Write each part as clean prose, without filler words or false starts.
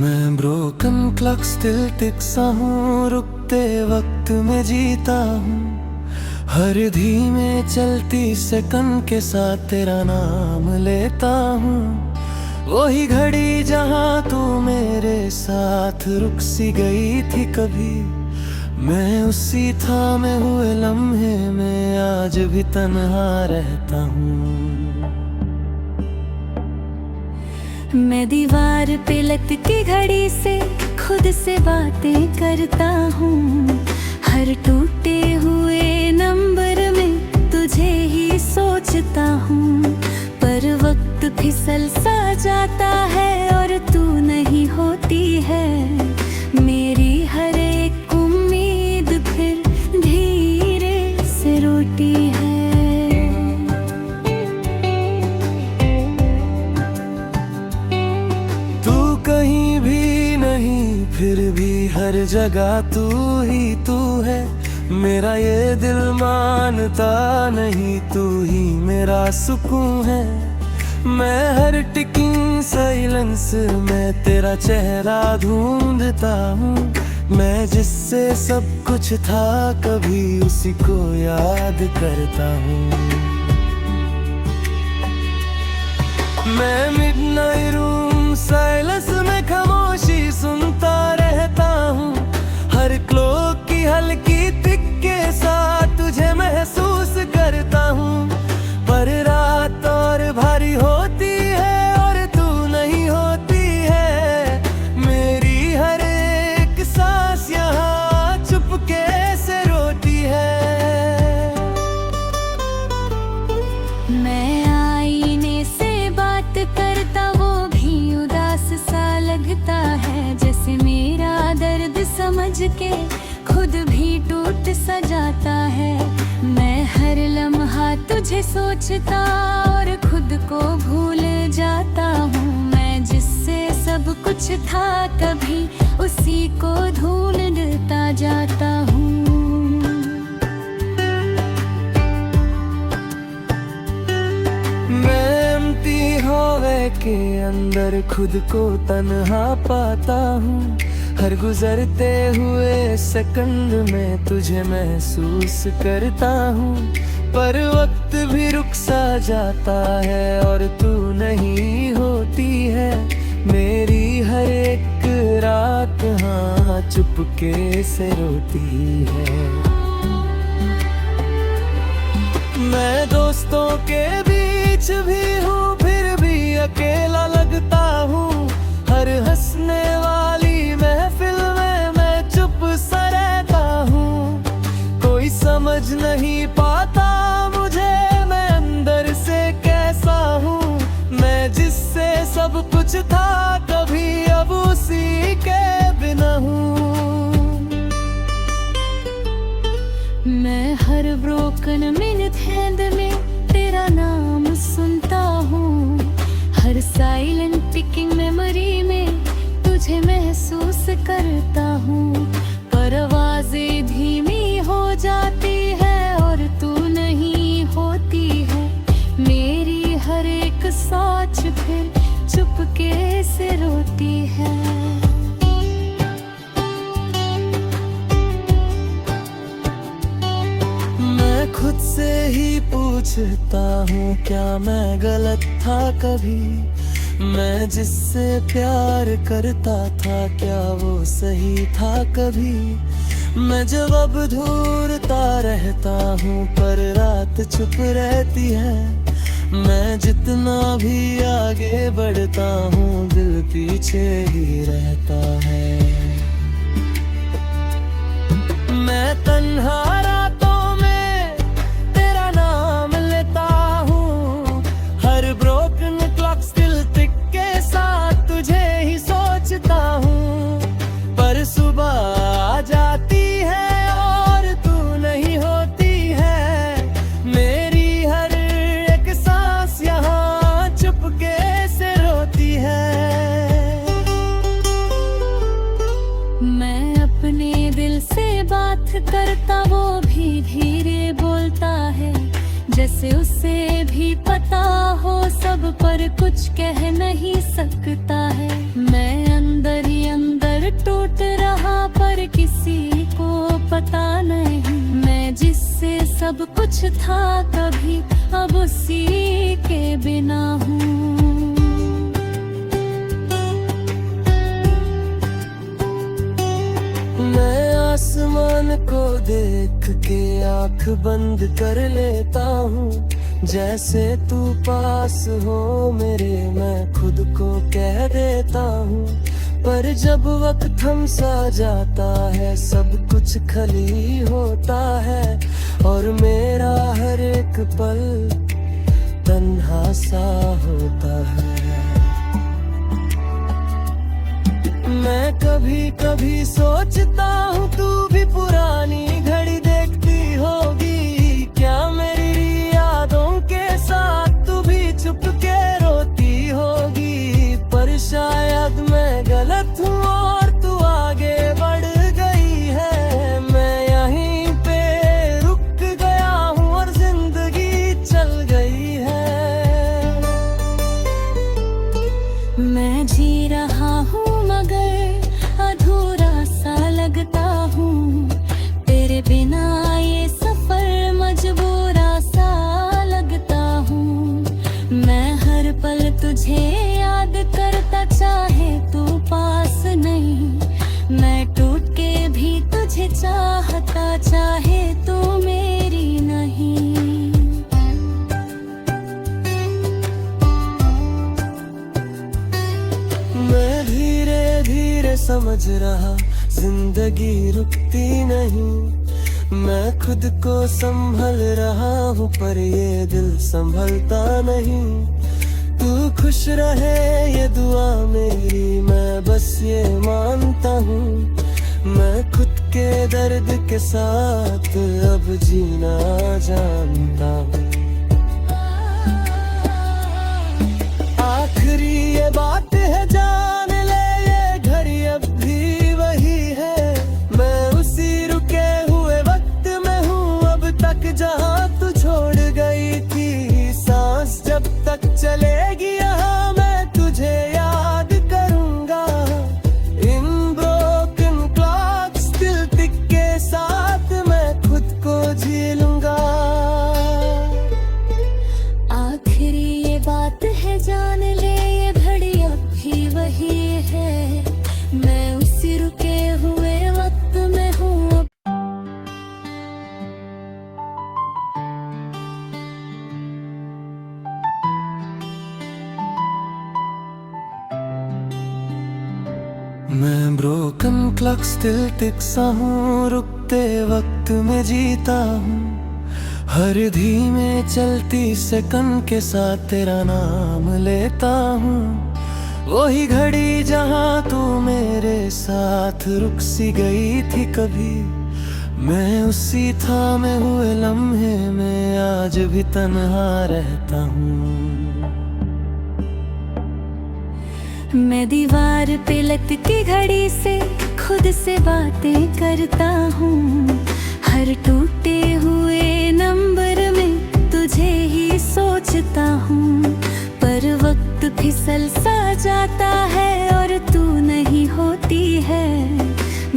मैं broken clock still टिक सा हूँ, रुकते वक्त में जीता हूँ। हर धीमे चलती सेकंड के साथ तेरा नाम लेता हूँ। वही घड़ी जहाँ तू मेरे साथ रुक सी गई थी कभी, मैं उसी थामे हुए लम्हे में आज भी तन्हा रहता हूँ। मैं दीवार पे लटकी घड़ी से खुद से बातें करता हूँ। हर टूटे हुए नंबर में तुझे ही सोचता हूँ। पर वक्त फिसल सा जाता है और तू नहीं होती है। मेरी हर एक उम्मीद फिर धीरे से रोती है। कहीं भी नहीं फिर भी हर जगह तू ही तू है। मेरा ये दिल मानता नहीं, तू ही मेरा सुकून है। मैं हर टिकिंग साइलेंस में तेरा चेहरा ढूंढता हूँ। मैं जिससे सब कुछ था कभी उसी को याद करता हूँ। मैं मिडनाइट रूम साइलेंस में खामोशी सुनता रहता हूँ। हर क्लॉक की हल्की टिक के साथ तुझे महसूस करता हूँ। पर रात और भारी होती है और तू नहीं होती है। मेरी हर एक सांस यहाँ चुपके से रोती है। मैं आईने से बात करता वो भी उदास सा लगता है। जैसे मेरा दर्द समझ के खुद भी टूट सा जाता है। मैं हर लम्हा तुझे सोचता और खुद को भूल जाता हूँ। मैं जिससे सब कुछ था कभी उसी को ढूंढता जाता हूँ। हवा के अंदर खुद को तन्हा पाता हूँ। हर गुजरते हुए सेकंड में तुझे महसूस करता हूँ। पर वक्त भी रुक सा जाता है और तू नहीं होती है। मेरी हर एक रात हाँ चुपके से रोती है। मैं दोस्तों के बीच भी हूँ फिर भी अकेला लगता हूँ। हर हंसने वाली महफिल में मैं चुप सा रहता हूँ। कोई समझ नहीं पाता मुझे मैं अंदर से कैसा हूँ। मैं जिससे सब कुछ था कभी अब उसी के बिना हूँ। मैं हर ब्रोकन मिनट हैंड में तेरा नाम सुनता हूँ। हर साइलेंट टिकिंग मेमोरी में तुझे महसूस करता हूँ। पर आवाज़ें धीमी हो जाती है और तू नहीं होती है। मेरी हर एक सोच फिर चुपके से रोती है। खुद से ही पूछता हूँ क्या मैं गलत था कभी। मैं जिससे प्यार करता था क्या वो सही था कभी। मैं जवाब ढूंढता रहता हूँ पर रात चुप रहती है। मैं जितना भी आगे बढ़ता हूँ दिल पीछे ही रहता है। मैं तन्हा पर सुबह आ जाती है और तू नहीं होती है। मेरी हर एक सांस यहाँ चुपके से रोती है। मैं अपने दिल से बात करता वो भी धीरे बोलता है। जैसे उसे भी पता हो सब पर कुछ कह नहीं सकता है। मैं अंदर ही अंदर टूट रहा पर किसी को पता नहीं। मैं जिससे सब कुछ था कभी अब उसी के बिना हूँ। मैं आसमान को देख के आँख बंद कर लेता हूँ। जैसे तू पास हो मेरे मैं खुद को कह देता हूँ। पर जब वक्त थम सा जाता है सब कुछ खाली होता है और मेरा हर एक पल तन्हा सा होता है। मैं कभी कभी सोचता हूँ तू भी पुरानी घड़ी देखती होगी क्या मेरी यादों के साथ तू भी चुप के रोती होगी। पर शायद मैं गलत हूँ और तू आगे बढ़ गई है। मैं यहीं पे रुक गया हूँ और जिंदगी चल गई है। मैं जी रहा हूँ मगर अधूरा सा लगता हूँ। तेरे बिना ये सफर मजबूरा सा लगता हूँ। मैं हर पल तुझे याद करता चाहे तू पास नहीं। मैं टूट के भी तुझे चाहता चाहे तू मेरी नहीं। मैं धीरे धीरे समझ रहा जिंदगी रुकती नहीं। मैं खुद को संभल रहा हूँ पर ये दिल संभलता नहीं। तू खुश रहे ये दुआ मेरी मैं बस ये मानता हूँ। मैं खुद के दर्द के साथ अब जीना जानता हूँ। आखिरी ये बात है जान ले ये घड़ी अब भी वही है। मैं उसी रुके हुए वक्त में हूँ अब तक जहाँ तू छोड़ गई थी। सांस जब तक चलेगी यहाँ मैं तुझे याद करूँगा। इन ब्रोकन क्लॉक्स दिल टिक के साथ मैं खुद को जी लूँगा। आखिरी ये बात है जान ले ये घड़ी अब भी वही है। मैं उसी रुके हुए वक्त में हूँ। मैं ब्रोकन क्लॉक स्टिल टिक सा हूँ रुकते वक्त में जीता हूँ। हर धीमे चलती सेकंड के साथ तेरा नाम लेता हूँ। वही घड़ी जहाँ तू मेरे साथ रुक सी गई थी कभी। मैं उसी थामे हुए लम्हे में आज भी तन्हा रहता हूँ। मैं दीवार पे लटकी घड़ी से खुद से बातें करता हूँ। हर टूटे हुए नंबर में तुझे ही सोचता हूँ। पर वक्त फिसल सा जाता है और तू नहीं होती है।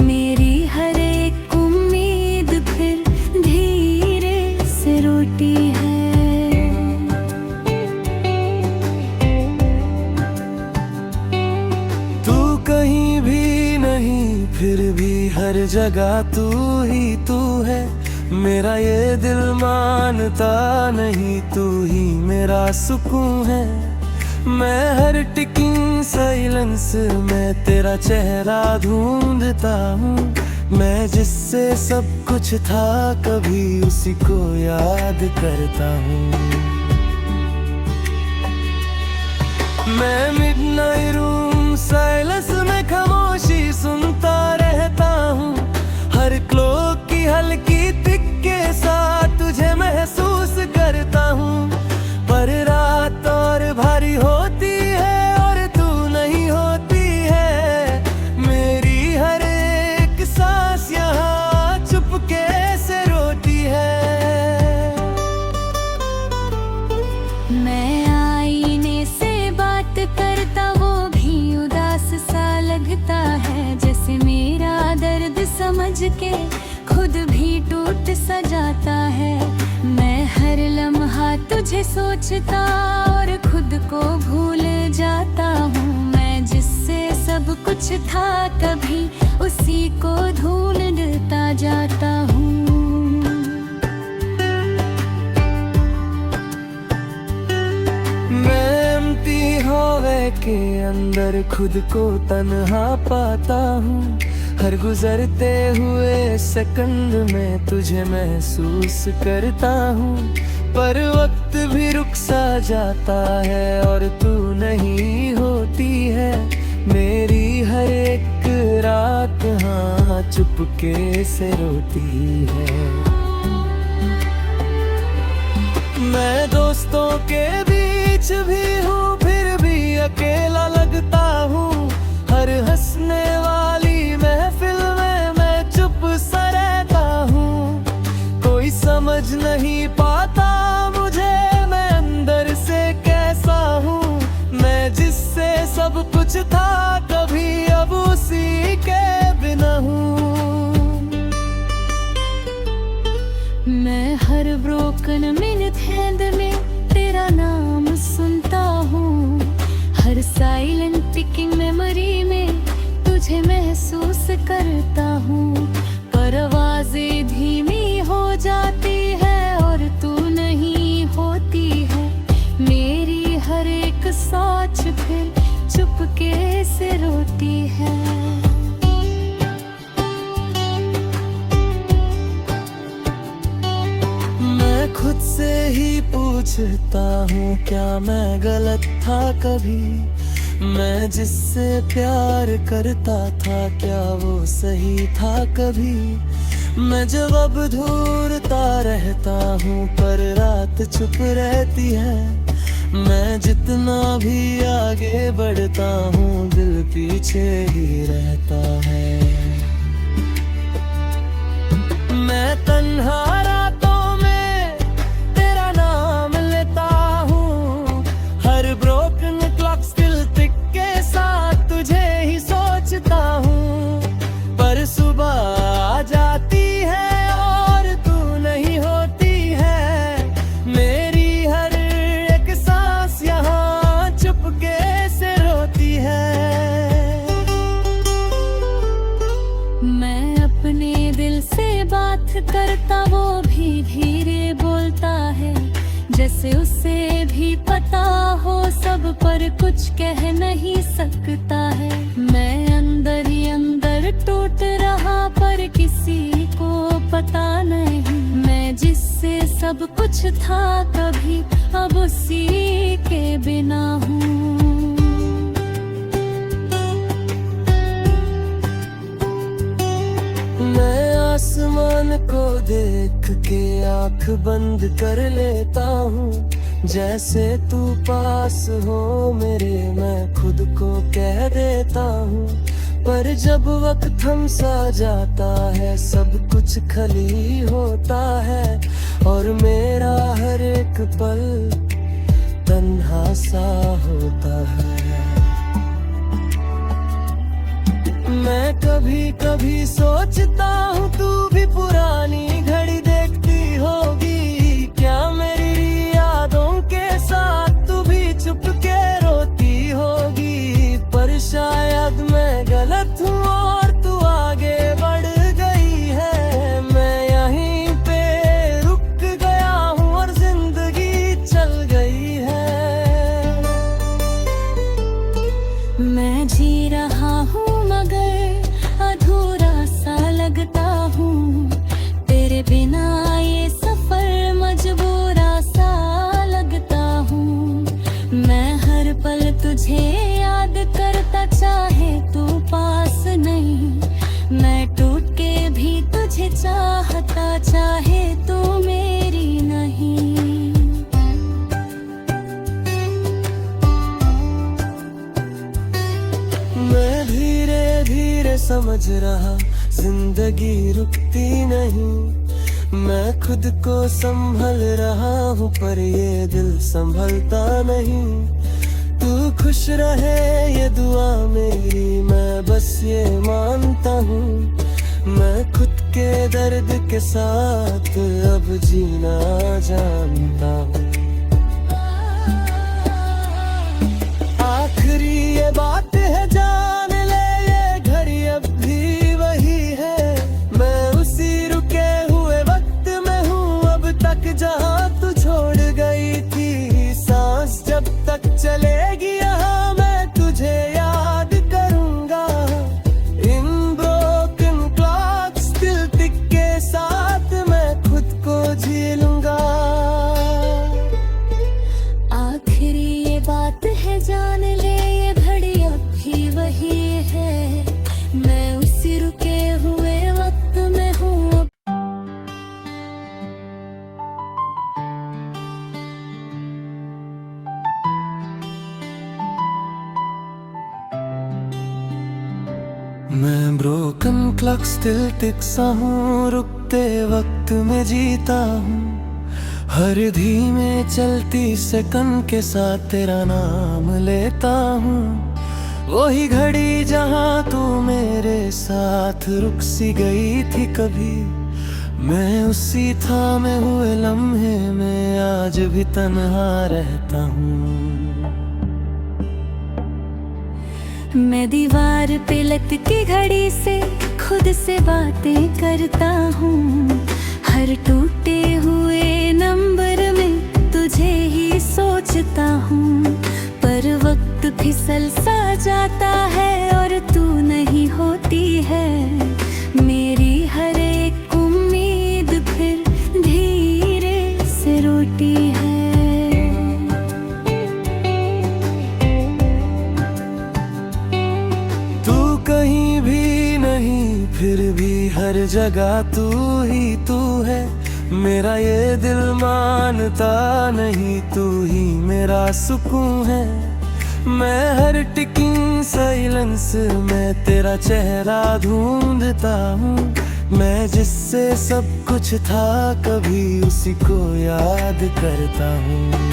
मेरी हर एक उम्मीद फिर धीरे से रोती है। कहीं भी नहीं फिर भी हर जगह तू ही तू है। मेरा ये दिल मानता नहीं तू ही मेरा सुकून है। मैं हर टिकिंग साइलेंस में तेरा चेहरा ढूंढता हूँ। मैं जिससे सब कुछ था कभी उसी को याद करता हूँ। मैं मिडनाइट रूम साइलेंस में खामोशी सुनता रहता हूँ। हर क्लॉक की हल्की टिक के साथ तुझे महसूस करता हूँ। पर रात और भारी होती है और तू नहीं होती है। मेरी हर एक सांस यहाँ चुपके से रोती है। समझ के खुद भी टूट सा जाता है। मैं हर लम्हा तुझे सोचता और खुद को भूल जाता हूँ। मैं जिससे सब कुछ था कभी उसी को ढूंढता जाता हूँ। मैं एम्प्टी हॉवे के अंदर खुद को तन्हा पाता हूँ। हर गुजरते हुए सेकंड में तुझे महसूस करता हूँ। पर वक्त भी रुक सा जाता है और तू नहीं होती है। मेरी हर एक रात हाँ चुपके से रोती है। मैं दोस्तों के बीच भी हूँ फिर भी अकेला लगता हूँ। हर हंसने वाली महफिल में मैं चुप सा रहता हूँ। कोई समझ नहीं पाता मुझे मैं अंदर से कैसा हूँ। मैं जिससे सब कुछ था कभी अब उसी के बिना हूँ। मैं हर ब्रोकन मिनट हैंड में तेरा नाम सुनता हूँ। हर साइलेंट पिकिंग मेमोरी में तुझे महसूस करता हूँ। पर आवाज़ें धीमी हो जाती है और तू नहीं होती है। मेरी हर एक सोच फिर चुपके से रोती है। मैं खुद से ही पूछता हूँ क्या मैं गलत था कभी। मैं जिससे प्यार करता था क्या वो सही था कभी। मैं जब अब ढूंढता रहता हूँ पर रात चुप रहती है। मैं जितना भी आगे बढ़ता हूँ दिल पीछे ही रहता है। मैं तन्हा रातों में तेरा नाम लेता हूँ। हर ब्रोकन क्लॉक स्टिल टिक के साथ तुझे ही सोचता हूँ। पर सुबह आ जाती है और तू नहीं होती है। मेरी हर एक सांस यहाँ चुपके से रोती है। मैं अपने दिल से बात करता वो भी धीरे बोलता है। जैसे उसे भी पता हो सब पर कुछ कह नहीं सकता है। मैं अंदर ही अंदर टूट रहा पर किसी को पता नहीं। मैं जिससे सब कुछ था कभी अब उसी के बिना हूँ। मैं आसमान को देख के आँख बंद कर लेता हूँ। जैसे तू पास हो मेरे मैं खुद को कह देता हूँ। पर जब वक्त थम सा जाता है सब कुछ खाली होता है। और मेरा हर एक पल तन्हा सा होता है। मैं कभी कभी सोचता हूँ तू भी पुरानी घड़ी देखती होगी। क्या मेरी यादों के साथ तू भी चुपके रोती होगी। पर शायद मैं गलत हूँ और तू आगे बढ़ गई है। मैं यहीं पे रुक गया हूँ और जिंदगी चल गई है। मैं जी रहा हूँ मगर अधूरा सा लगता हूँ। तेरे बिना ये सफर मजबूरा सा लगता हूँ। मैं हर पल तुझे याद करता चाहे तू पास नहीं। मैं टूट के भी तुझे चाहता चाहे तू मेरी नहीं। मैं धीरे धीरे समझ रहा जिंदगी रुकती नहीं। मैं खुद को संभल रहा हूँ पर ये दिल संभलता नहीं। तू खुश रहे ये दुआ मेरी मैं बस ये मानता हूँ। मैं खुद के दर्द के साथ अब जीना जानता हूँ। आखिरी ये बात है जान ले, ये घड़ी अब भी वही है। मैं उसी रुके हुए वक्त में हूँ अब तक जहाँ तू छोड़ गई थी। सांस जब तक चलेगी यहाँ मैं तुझे याद करूँगा। इन ब्रोकन क्लॉक्स दिल टिक के साथ मैं खुद को जी लूँगा। आखिरी ये बात है जान ले, ये घड़ी अब भी वही है। मैं उसी रुके हुए वक्त में हूँ। मैं ब्रोकन क्लॉक स्टिल टिक सा हूँ, रुकते वक्त में जीता हूँ। हर धीमे चलती सेकंड के साथ तेरा नाम लेता हूँ। वही घड़ी जहाँ तू मेरे साथ रुक सी गई थी कभी, मैं उसी थामे हुए लम्हे में आज भी तन्हा रहता हूँ। मैं दीवार पे लटकी घड़ी से खुद से बातें करता हूँ। हर टूटे हुए नंबर में तुझे ही सोचता हूँ। पर वक्त फिसल सा जाता है और तू नहीं होती है। मेरी हर एक उम्मीद फिर धीरे से रोती है। कहीं भी नहीं फिर भी हर जगह तू ही तू है। मेरा ये दिल मानता नहीं, तू ही मेरा सुकून है। मैं हर टिकिंग साइलेंस में तेरा चेहरा ढूंढता हूँ। मैं जिससे सब कुछ था कभी उसी को याद करता हूँ।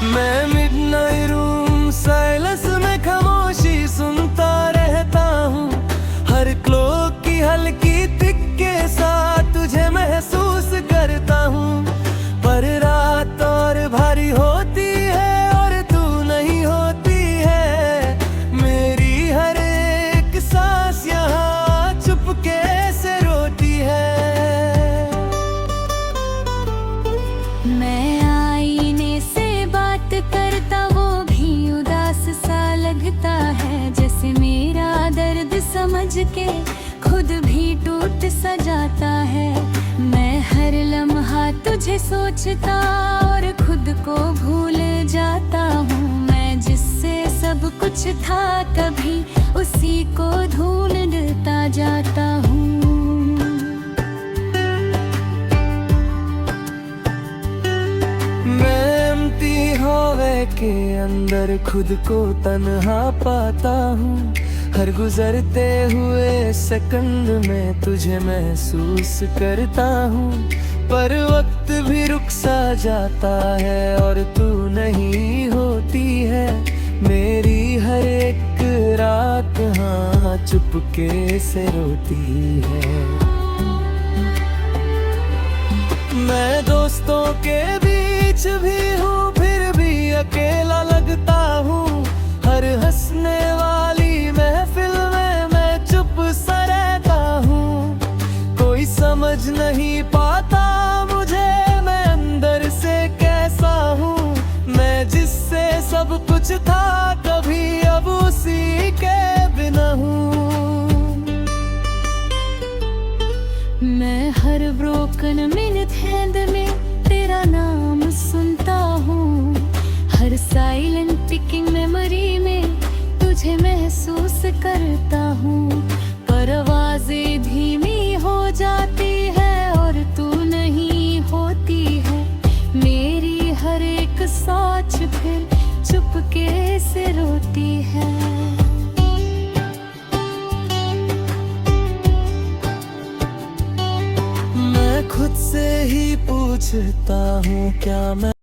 मैं मिडनाइट रूम साइलेंस में खामोशी सुनता रहता हूँ। हर क्लॉक की हल्की टिक के साथ तुझे महसूस करता हूँ। पर रात और भारी होती है और तू नहीं होती है। मेरी हर एक सांस यहाँ चुपके से रोती है। मैं आईने से बात करता वो भी उदास सा लगता है। जैसे मेरा दर्द समझ के खुद भी टूट सा जाता है। मैं हर लम्हा तुझे सोचता और खुद को भूल जाता हूँ। मैं जिससे सब कुछ था कभी उसी को ढूंढता जाता हूँ। हवा के अंदर खुद को तन्हा पाता हूँ। हर गुजरते हुए सेकंड में तुझे महसूस करता हूँ। पर वक्त भी रुक सा जाता है और तू नहीं होती है। मेरी हर एक रात हाँ चुपके से रोती है। मैं दोस्तों के बीच भी हूँ फिर भी अकेला लगता हूँ। हर हंसने वाली महफिल में मैं चुप सा रहता हूँ। कोई समझ नहीं पाता मुझे मैं अंदर से कैसा हूँ। मैं जिससे सब कुछ था कभी अब उसी के बिना हूँ। मैं हर ब्रोकन मिनट हैंड में तेरा नाम सुनता हूँ। हर साइलेंट टिकिंग मेमोरी में तुझे महसूस करता हूँ। पर आवाजें धीमी हो जाती है और तू नहीं होती है। मेरी हर एक सोच फिर चुपके से रोती है। खुद से ही पूछता हूँ क्या मैं